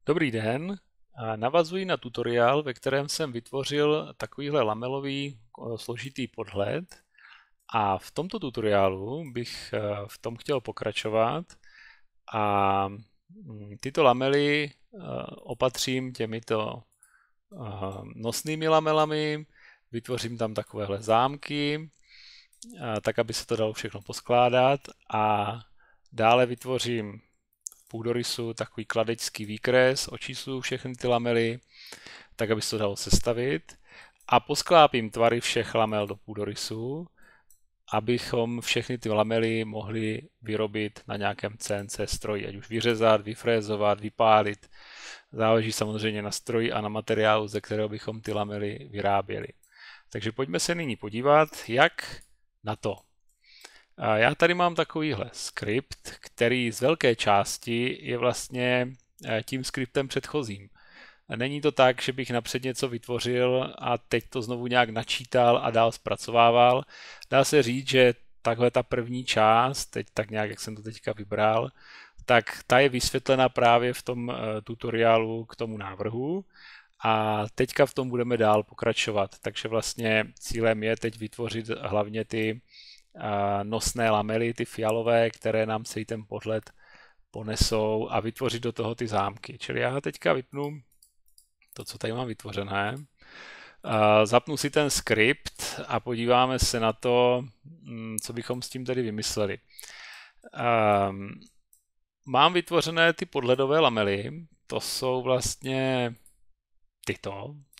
Dobrý den, navazuji na tutoriál, ve kterém jsem vytvořil takovýhle lamelový složitý podhled a v tomto tutoriálu bych v tom chtěl pokračovat a tyto lamely opatřím těmito nosnými lamelami, vytvořím tam takovéhle zámky, tak aby se to dalo všechno poskládat a dále vytvořím půdorysu takový kladeňský výkres, očísluju všechny ty lamely, tak aby se to dalo sestavit a posklápím tvary všech lamel do půdorysu, abychom všechny ty lamely mohli vyrobit na nějakém CNC stroji, ať už vyřezat, vyfrézovat, vypálit. Záleží samozřejmě na stroji a na materiálu, ze kterého bychom ty lamely vyráběli. Takže pojďme se nyní podívat, jak na to. Já tady mám takovýhle skript, který z velké části je vlastně tím skriptem předchozím. Není to tak, že bych napřed něco vytvořil a teď to znovu nějak načítal a dál zpracovával. Dá se říct, že takhle ta první část, teď tak nějak, jak jsem to teďka vybral, tak ta je vysvětlena právě v tom tutoriálu k tomu návrhu a teďka v tom budeme dál pokračovat. Takže vlastně cílem je teď vytvořit hlavně ty nosné lamely, ty fialové, které nám celý ten podhled ponesou a vytvořit do toho ty zámky. Čili já teďka vypnu to, co tady mám vytvořené. Zapnu si ten skript a podíváme se na to, co bychom s tím tedy vymysleli. Mám vytvořené ty podhledové lamely, to jsou vlastně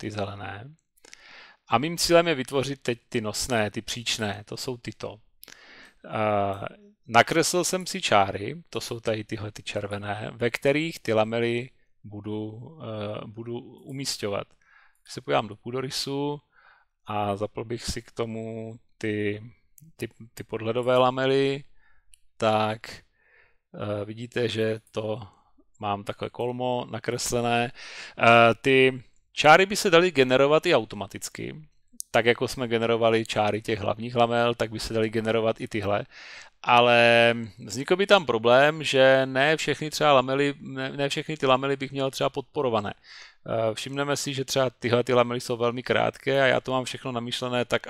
ty zelené. A mým cílem je vytvořit teď ty nosné, ty příčné, to jsou tyto. Nakreslil jsem si čáry, to jsou tady tyhle ty červené, ve kterých ty lamely budu umísťovat. Když se podívám do půdorysu a zapl bych si k tomu ty podhledové lamely, tak vidíte, že to mám takové kolmo nakreslené. Ty čáry by se daly generovat i automaticky, tak jako jsme generovali čáry těch hlavních lamel, tak by se daly generovat i tyhle. Ale vznikl by tam problém, že ne všechny ty lamely bych měl třeba podporované. Všimneme si, že třeba tyhle ty lamely jsou velmi krátké a já to mám všechno namyšlené tak,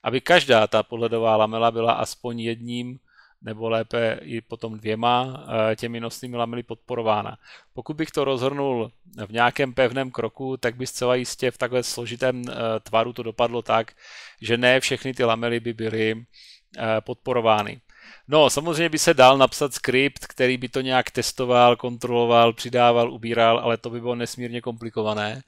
aby každá ta podhledová lamela byla aspoň jedním nebo lépe i potom dvěma těmi nosnými lamely podporována. Pokud bych to rozhrnul v nějakém pevném kroku, tak by zcela jistě v takhle složitém tvaru to dopadlo tak, že ne všechny ty lamely by byly podporovány. No, samozřejmě by se dal napsat skript, který by to nějak testoval, kontroloval, přidával, ubíral, ale to by bylo nesmírně komplikované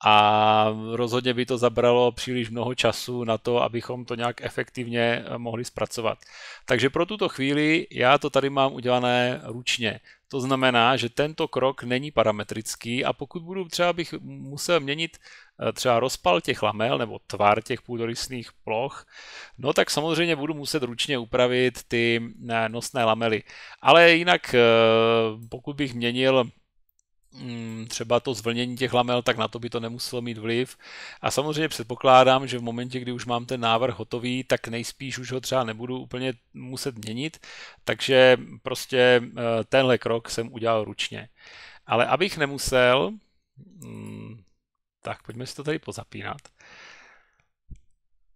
a rozhodně by to zabralo příliš mnoho času na to, abychom to nějak efektivně mohli zpracovat. Takže pro tuto chvíli já to tady mám udělané ručně. To znamená, že tento krok není parametrický a pokud bych musel měnit třeba rozpal těch lamel nebo tvar těch půdorysných ploch, no tak samozřejmě budu muset ručně upravit ty nosné lamely. Ale jinak pokud bych měnil třeba to zvlnění těch lamel, tak na to by to nemuselo mít vliv. A samozřejmě předpokládám, že v momentě, kdy už mám ten návrh hotový, tak nejspíš už ho třeba nebudu úplně muset měnit, takže prostě tenhle krok jsem udělal ručně. Ale abych nemusel, tak pojďme si to tady pozapínat.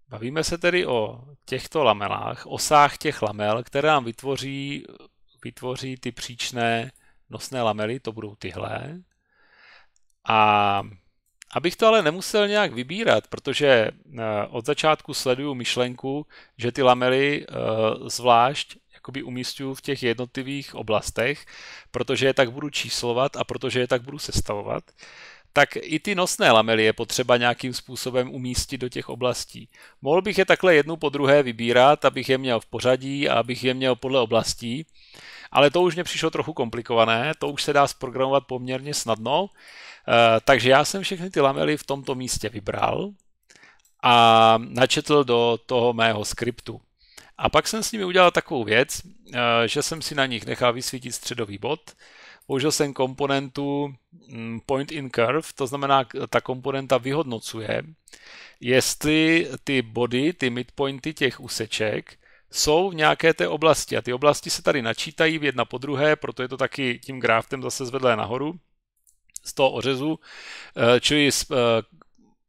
Bavíme se tedy o těchto lamelách, osách těch lamel, které nám vytvoří ty příčné nosné lamely, to budou tyhle. A abych to ale nemusel nějak vybírat, protože od začátku sleduju myšlenku, že ty lamely zvlášť jakoby umísťuju v těch jednotlivých oblastech, protože je tak budu číslovat a protože je tak budu sestavovat, tak i ty nosné lamely je potřeba nějakým způsobem umístit do těch oblastí. Mohl bych je takhle jednu po druhé vybírat, abych je měl v pořadí a abych je měl podle oblastí, ale to už mě přišlo trochu komplikované, to už se dá zprogramovat poměrně snadno, takže já jsem všechny ty lamely v tomto místě vybral a načetl do toho mého skriptu. A pak jsem s nimi udělal takovou věc, že jsem si na nich nechal vysvítit středový bod, použil jsem komponentu point in curve, to znamená, ta komponenta vyhodnocuje, jestli ty body, ty midpointy těch úseček jsou v nějaké té oblasti a ty oblasti se tady načítají jedna po druhé, proto je to taky tím graftem zase zvedlé nahoru. z toho ořezu, čili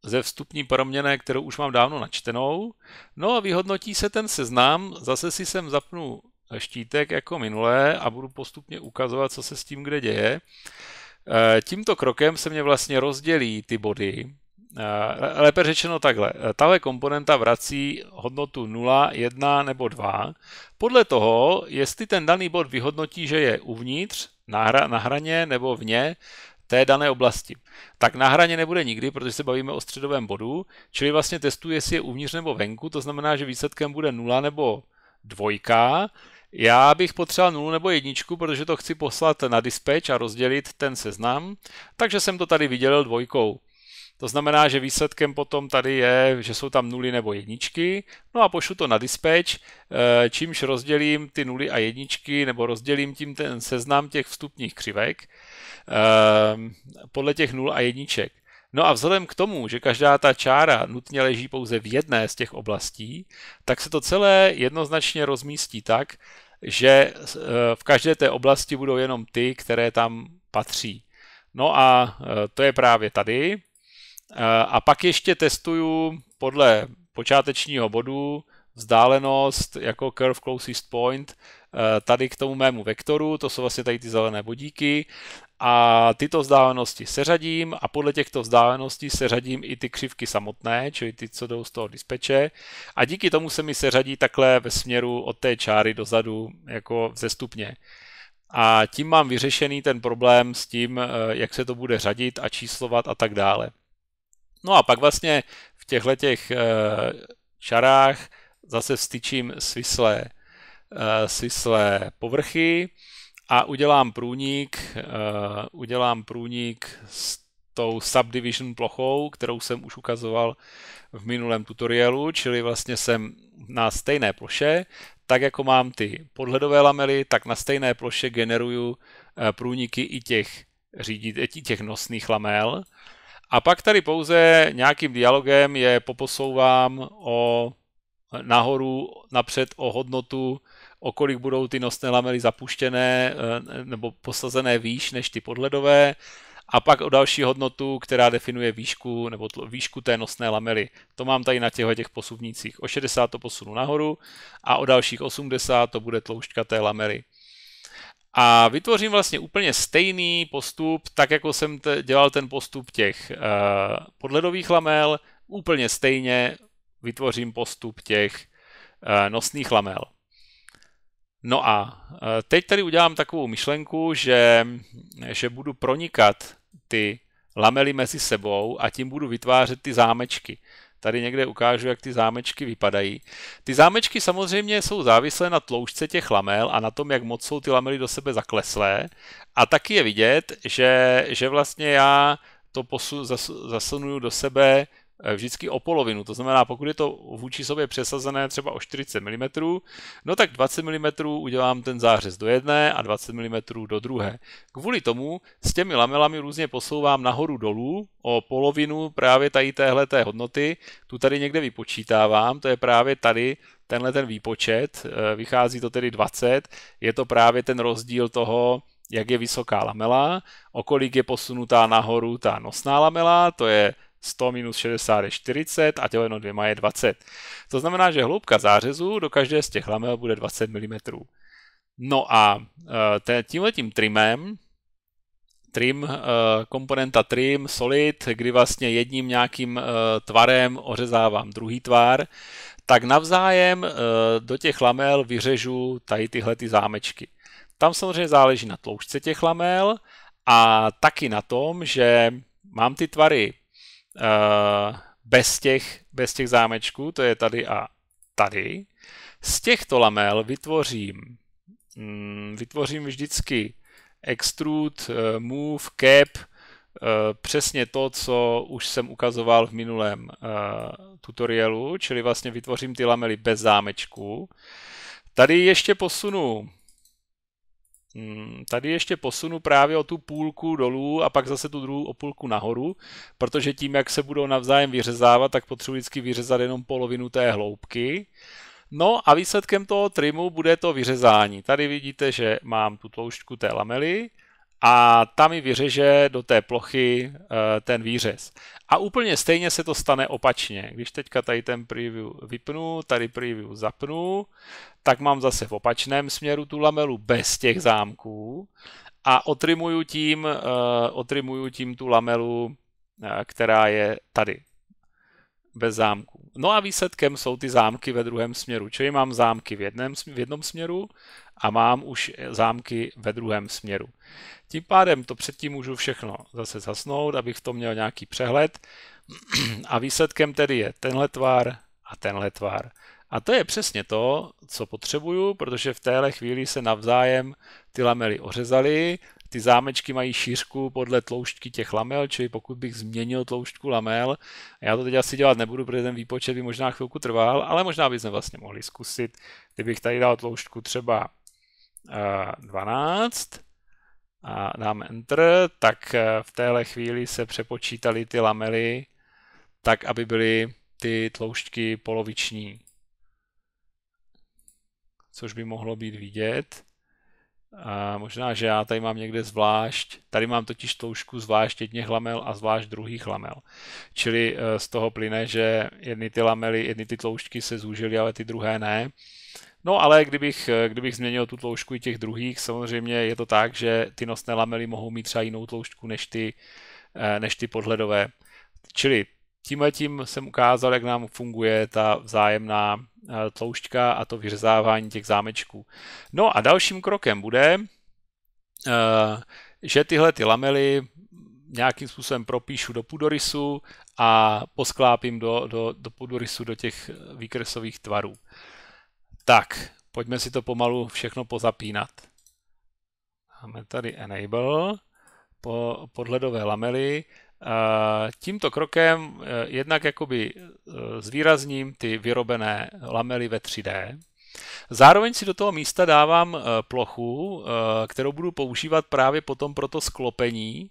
ze vstupní proměnné, kterou už mám dávno načtenou. No a vyhodnotí se ten seznam, zase si sem zapnu štítek jako minulé a budu postupně ukazovat, co se s tím kde děje. Tímto krokem se mě vlastně rozdělí ty body. Lépe řečeno takhle. Tahle komponenta vrací hodnotu 0, 1 nebo 2 podle toho, jestli ten daný bod vyhodnotí, že je uvnitř, na hraně nebo vně té dané oblasti. Tak na hraně nebude nikdy, protože se bavíme o středovém bodu, čili vlastně testuje, jestli je uvnitř nebo venku, to znamená, že výsledkem bude 0 nebo 2. Já bych potřeboval 0 nebo 1, protože to chci poslat na dispatch a rozdělit ten seznam, takže jsem to tady vydělil 2. To znamená, že výsledkem potom tady je, že jsou tam 0 nebo 1, no a pošlu to na dispatch, čímž rozdělím ty 0 a 1, nebo rozdělím tím ten seznam těch vstupních křivek podle těch 0 a 1. No a vzhledem k tomu, že každá ta čára nutně leží pouze v jedné z těch oblastí, tak se to celé jednoznačně rozmístí tak, že v každé té oblasti budou jenom ty, které tam patří. No a to je právě tady. A pak ještě testuju podle počátečního bodu vzdálenost jako curve closest point tady k tomu mému vektoru, to jsou vlastně tady ty zelené bodíky, a tyto vzdálenosti seřadím a podle těchto vzdáleností seřadím i ty křivky samotné, čili ty, co jdou z toho dispatche, a díky tomu se mi seřadí takhle ve směru od té čáry dozadu jako vzestupně. A tím mám vyřešený ten problém s tím, jak se to bude řadit a číslovat a tak dále. No a pak vlastně v těchhletěch čarách zase vstyčím svislé povrchy a udělám průnik s tou subdivision plochou, kterou jsem už ukazoval v minulém tutoriálu, čili vlastně jsem na stejné ploše, tak jako mám ty podhledové lamely, tak na stejné ploše generuju průniky i těch nosných lamel. A pak tady pouze nějakým dialogem je poposouvám nahoru napřed o hodnotu, o kolik budou ty nosné lamely zapuštěné nebo posazené výš než ty podhledové, a pak o další hodnotu, která definuje výšku nebo výšku té nosné lamely. To mám tady na těch posuvnících. O 60 to posunu nahoru a o dalších 80 to bude tloušťka té lamely. A vytvořím vlastně úplně stejný postup, tak jako jsem dělal ten postup těch podhledových lamel, úplně stejně vytvořím postup těch nosných lamel. No a teď tady udělám takovou myšlenku, že budu pronikat ty lamely mezi sebou a tím budu vytvářet ty zámečky. Tady někde ukážu, jak ty zámečky vypadají. Ty zámečky samozřejmě jsou závislé na tloušťce těch lamel a na tom, jak moc jsou ty lamely do sebe zakleslé. A taky je vidět, že vlastně já to zasunuju do sebe vždycky o polovinu. To znamená, pokud je to vůči sobě přesazené třeba o 40 mm, no tak 20 mm udělám ten zářez do jedné a 20 mm do druhé. Kvůli tomu s těmi lamelami různě posouvám nahoru dolů o polovinu právě tady téhleté hodnoty. Tu tady někde vypočítávám, to je právě tady tenhle ten výpočet, vychází to tedy 20, je to právě ten rozdíl toho, jak je vysoká lamela, o kolik je posunutá nahoru ta nosná lamela, to je 100 minus 60 je 40 a děleno 2 je 20. To znamená, že hloubka zářezu do každé z těch lamel bude 20 mm. No a tímhletím trimem, komponenta trim, solid, kdy vlastně jedním nějakým tvarem ořezávám druhý tvar, tak navzájem do těch lamel vyřežu tady tyhle ty zámečky. Tam samozřejmě záleží na tloušťce těch lamel a taky na tom, že mám ty tvary bez těch zámečků, to je tady a tady. Z těchto lamel vytvořím vždycky extrude, move, cap, přesně to, co už jsem ukazoval v minulém tutoriálu, čili vlastně vytvořím ty lamely bez zámečků. Tady ještě posunu právě o tu půlku dolů a pak zase tu druhou o půlku nahoru, protože tím, jak se budou navzájem vyřezávat, tak potřebuji vždycky vyřezat jenom polovinu té hloubky. No a výsledkem toho trimu bude to vyřezání. Tady vidíte, že mám tu tloušťku té lamely a ta mi vyřeže do té plochy ten výřez. A úplně stejně se to stane opačně. Když teďka tady ten preview vypnu, tady preview zapnu, tak mám zase v opačném směru tu lamelu bez těch zámků a otrimuju tím tu lamelu, která je tady bez zámků. No a výsledkem jsou ty zámky ve druhém směru. Čili mám zámky v jednom směru a mám už zámky ve druhém směru. Tím pádem to předtím můžu všechno zase zasnout, abych v tom měl nějaký přehled. A výsledkem tedy je tenhle tvar a tenhle tvar. A to je přesně to, co potřebuju, protože v téhle chvíli se navzájem ty lamely ořezaly. Ty zámečky mají šířku podle tloušťky těch lamel, čili pokud bych změnil tloušťku lamel, já to teď asi dělat nebudu, protože ten výpočet by možná chvilku trval, ale možná bychom vlastně mohli zkusit, kdybych tady dal tloušťku třeba 12 a dám Enter, tak v téhle chvíli se přepočítaly ty lamely tak, aby byly ty tloušťky poloviční. Což by mohlo být vidět. A možná, že já tady mám někde zvlášť, tady mám totiž tloušťku zvlášť jedněch lamel a zvlášť druhých lamel. Čili z toho plyne, že jedny ty tloušťky se zúžily, ale ty druhé ne. No ale kdybych změnil tu tloušťku i těch druhých, samozřejmě je to tak, že ty nosné lamely mohou mít třeba jinou tloušťku než ty podhledové. Čili tímhletím jsem ukázal, jak nám funguje ta vzájemná tloušťka a to vyřezávání těch zámečků. No a dalším krokem bude, že tyhle ty lamely nějakým způsobem propíšu do půdorysu a posklápím do půdorysu do těch výkresových tvarů. Tak, pojďme si to pomalu všechno pozapínat. Máme tady Enable, podhledové lamely. Tímto krokem jednak jakoby zvýrazním ty vyrobené lamely ve 3D. Zároveň si do toho místa dávám plochu, kterou budu používat právě potom pro to sklopení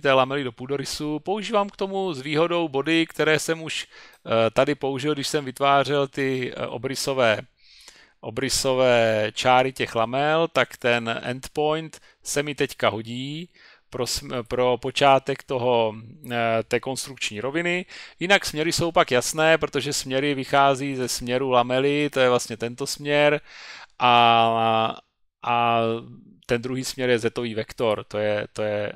té lamely do půdorysu. Používám k tomu s výhodou body, které jsem už tady použil, když jsem vytvářel ty obrysové čáry těch lamel, tak ten endpoint se mi teďka hodí pro počátek té konstrukční roviny. Jinak směry jsou pak jasné, protože směry vychází ze směru lamely, to je vlastně tento směr, a ten druhý směr je zetový vektor, to je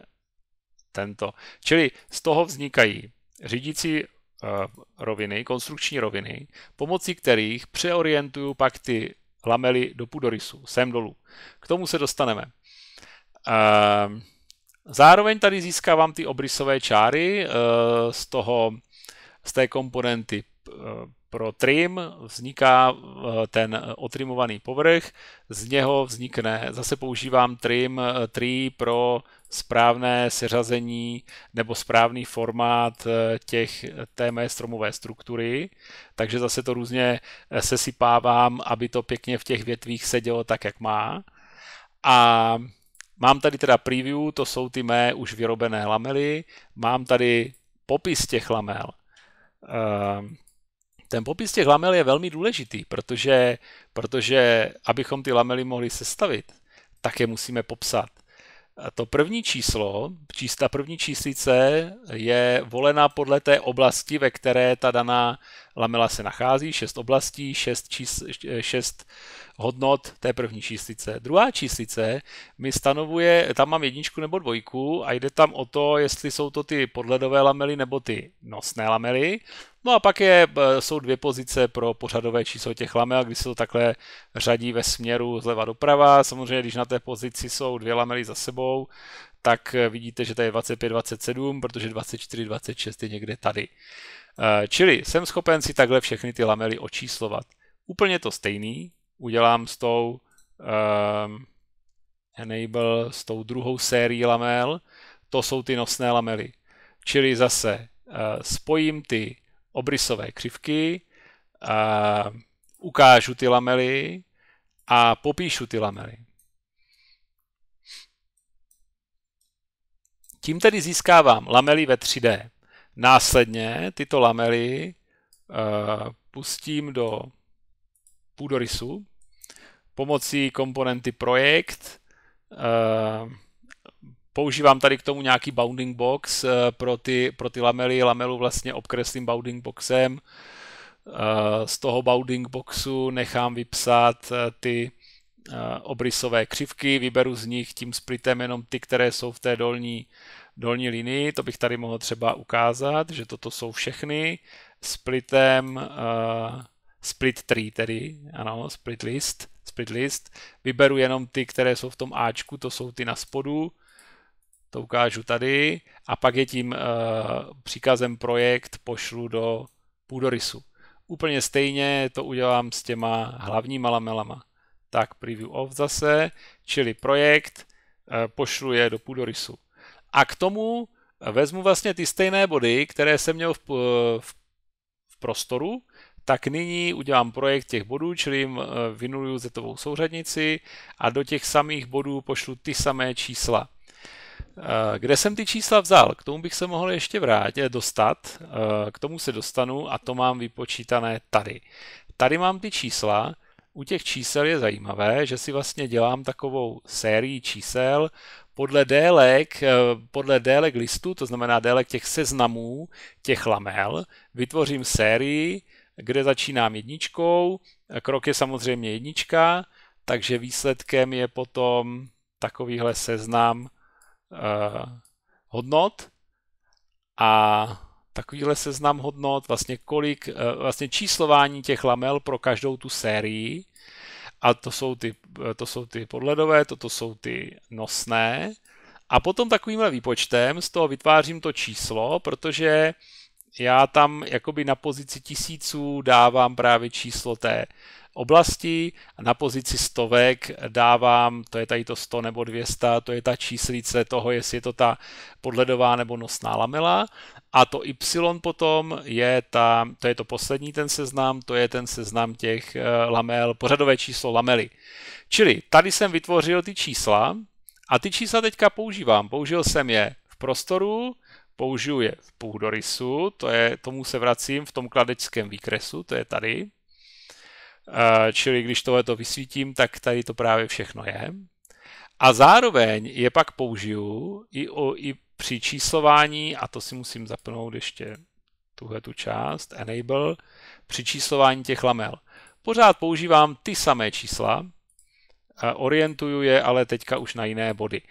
tento. Čili z toho vznikají řídící roviny, konstrukční roviny, pomocí kterých přeorientuju pak ty lamely do půdorysu, sem dolů. K tomu se dostaneme. Zároveň tady získávám ty obrysové čáry z té komponenty pro trim, vzniká ten otrimovaný povrch, z něho vznikne, zase používám tree pro správné seřazení nebo správný formát té mé stromové struktury, takže zase to různě sesypávám, aby to pěkně v těch větvích sedělo tak, jak má. A mám tady teda preview, to jsou ty mé už vyrobené lamely, mám tady popis těch lamel. Ten popis těch lamel je velmi důležitý, protože abychom ty lamely mohli sestavit, tak je musíme popsat. To první číslo, ta první číslice je volena podle té oblasti, ve které ta daná lamela se nachází, 6 oblastí, 6 hodnot té první číslice. Druhá číslice mi stanovuje, tam mám jedničku nebo dvojku a jde tam o to, jestli jsou to ty podhledové lamely nebo ty nosné lamely. No a pak jsou dvě pozice pro pořadové číslo těch lamel, kdy se to takhle řadí ve směru zleva doprava. Samozřejmě, když na té pozici jsou dvě lamely za sebou, tak vidíte, že to je 25, 27, protože 24, 26 je někde tady. Čili jsem schopen si takhle všechny ty lamely očíslovat. Úplně to stejný udělám s tou Enable, s tou druhou sérií lamel, to jsou ty nosné lamely. Čili zase spojím ty obrysové křivky, ukážu ty lamely a popíšu ty lamely. Tím tedy získávám lamely ve 3D. Následně tyto lamely pustím do půdorysu pomocí komponenty projekt, Používám tady k tomu nějaký bounding box pro ty lamely. Lamelu vlastně obkreslím bounding boxem. Z toho bounding boxu nechám vypsat ty obrysové křivky, vyberu z nich tím splitem jenom ty, které jsou v té dolní linii. To bych tady mohl třeba ukázat, že toto jsou všechny. Splitem split tree tedy, ano, split list. Vyberu jenom ty, které jsou v tom Ačku, to jsou ty na spodu. To ukážu tady. A pak je tím příkazem projekt pošlu do půdorysu. Úplně stejně to udělám s těma hlavníma lamelama. Tak preview off zase, čili projekt, pošlu je do půdorysu. A k tomu vezmu vlastně ty stejné body, které jsem měl v prostoru, tak nyní udělám projekt těch bodů, čili jim vynuluju zetovou souřadnici a do těch samých bodů pošlu ty samé čísla. Kde jsem ty čísla vzal? K tomu bych se mohl ještě dostat, k tomu se dostanu a to mám vypočítané tady. Tady mám ty čísla, u těch čísel je zajímavé, že si vlastně dělám takovou sérii čísel podle délek listu, to znamená délek těch seznamů, těch lamel, vytvořím sérii, kde začínám jedničkou, krok je samozřejmě jednička, takže výsledkem je potom takovýhle seznam hodnot a takovýhle seznam hodnot, vlastně číslování těch lamel pro každou tu sérii a to jsou ty podledové, toto jsou ty nosné a potom takovýmhle výpočtem z toho vytvářím to číslo, protože já tam jakoby na pozici tisíců dávám právě číslo té oblasti a na pozici stovek dávám, to je tady to 100 nebo 200, to je ta číslice toho, jestli je to ta podledová nebo nosná lamela a to Y potom je to je to poslední ten seznam, to je ten seznam těch lamel, pořadové číslo lamely. Čili tady jsem vytvořil ty čísla a ty čísla teďka používám. Použil jsem je v prostoru, použiju je v půdorysu, tomu se vracím v tom kladečském výkresu, to je tady. Čili když tohleto vysvítím, tak tady to právě všechno je. A zároveň je pak použiju i při číslování, a to si musím zapnout ještě tuhletu část, enable, při číslování těch lamel. Pořád používám ty samé čísla, orientuju je ale teďka už na jiné body.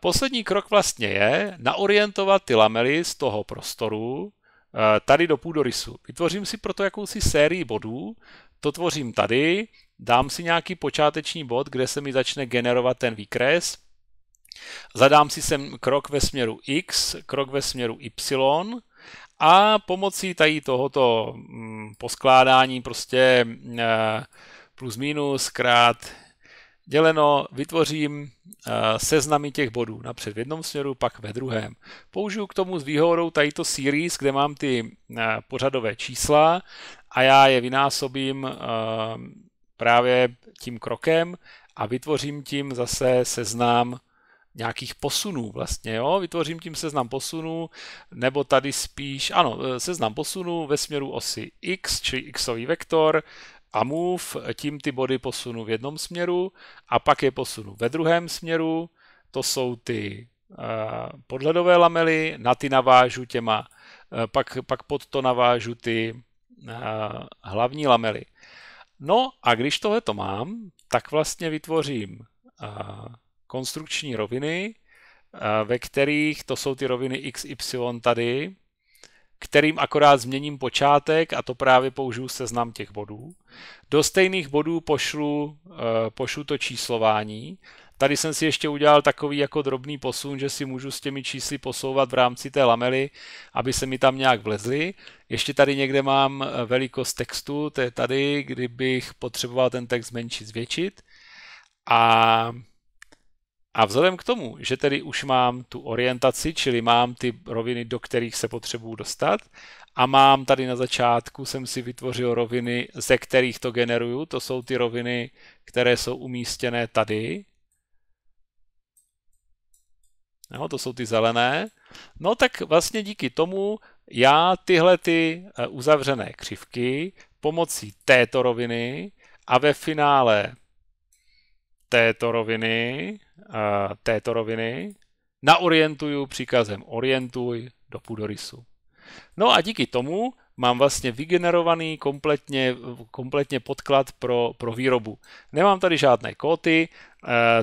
Poslední krok vlastně je naorientovat ty lamely z toho prostoru tady do půdorysu. Vytvořím si proto jakousi sérii bodů, to tvořím tady, dám si nějaký počáteční bod, kde se mi začne generovat ten výkres, zadám si sem krok ve směru X, krok ve směru Y a pomocí tady tohoto poskládání prostě plus minus krát děleno vytvořím seznamy těch bodů, napřed v jednom směru, pak ve druhém. Použiju k tomu s výhodou tadyto series, kde mám ty pořadové čísla a já je vynásobím právě tím krokem a vytvořím tím zase seznam nějakých posunů vlastně, jo? Vytvořím tím seznam posunů, nebo tady spíš, ano, seznam posunů ve směru osy X, čili xový vektor, a move, tím ty body posunu v jednom směru a pak je posunu ve druhém směru, to jsou ty podledové lamely, na ty navážu pak pod to navážu ty hlavní lamely. No a když tohleto mám, tak vlastně vytvořím konstrukční roviny, ve kterých, to jsou ty roviny x, y tady, kterým akorát změním počátek a to právě použiju seznam těch bodů. Do stejných bodů pošlu to číslování. Tady jsem si ještě udělal takový jako drobný posun, že si můžu s těmi čísly posouvat v rámci té lamely, aby se mi tam nějak vlezly. Ještě tady někde mám velikost textu, to je tady, kdybych potřeboval ten text zmenšit, zvětšit. A vzhledem k tomu, že tedy už mám tu orientaci, čili mám ty roviny, do kterých se potřebuju dostat, a mám tady na začátku, jsem si vytvořil roviny, ze kterých to generuju, to jsou ty roviny, které jsou umístěné tady. No, to jsou ty zelené. No tak vlastně díky tomu já tyhle ty uzavřené křivky pomocí této roviny a ve finále této roviny naorientuju příkazem orientuj do půdorysu. No a díky tomu mám vlastně vygenerovaný kompletně podklad pro výrobu. Nemám tady žádné kóty,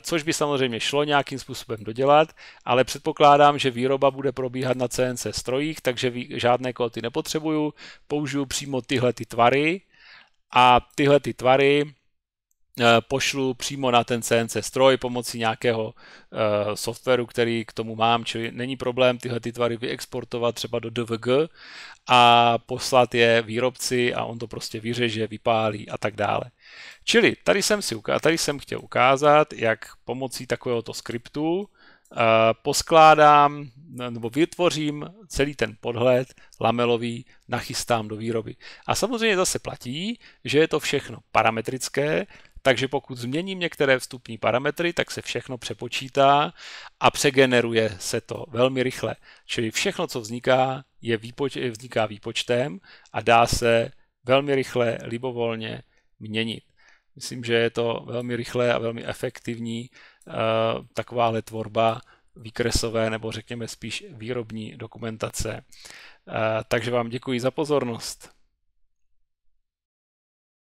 což by samozřejmě šlo nějakým způsobem dodělat, ale předpokládám, že výroba bude probíhat na CNC strojích, takže žádné kóty nepotřebuju, použiju přímo tyhle ty tvary a tyhle ty tvary pošlu přímo na ten CNC stroj pomocí nějakého softwaru, který k tomu mám, čili není problém tyhle ty tvary vyexportovat třeba do DVG a poslat je výrobci a on to prostě vyřeže, vypálí a tak dále. Čili tady jsem chtěl ukázat, jak pomocí takovéhoto skriptu poskládám nebo vytvořím celý ten podhled lamelový, nachystám do výroby. A samozřejmě zase platí, že je to všechno parametrické, takže pokud změním některé vstupní parametry, tak se všechno přepočítá a přegeneruje se to velmi rychle. Čili všechno, co vzniká, vzniká výpočtem a dá se velmi rychle, libovolně měnit. Myslím, že je to velmi rychlé a velmi efektivní takováhle tvorba výkresové nebo řekněme spíš výrobní dokumentace. Takže vám děkuji za pozornost.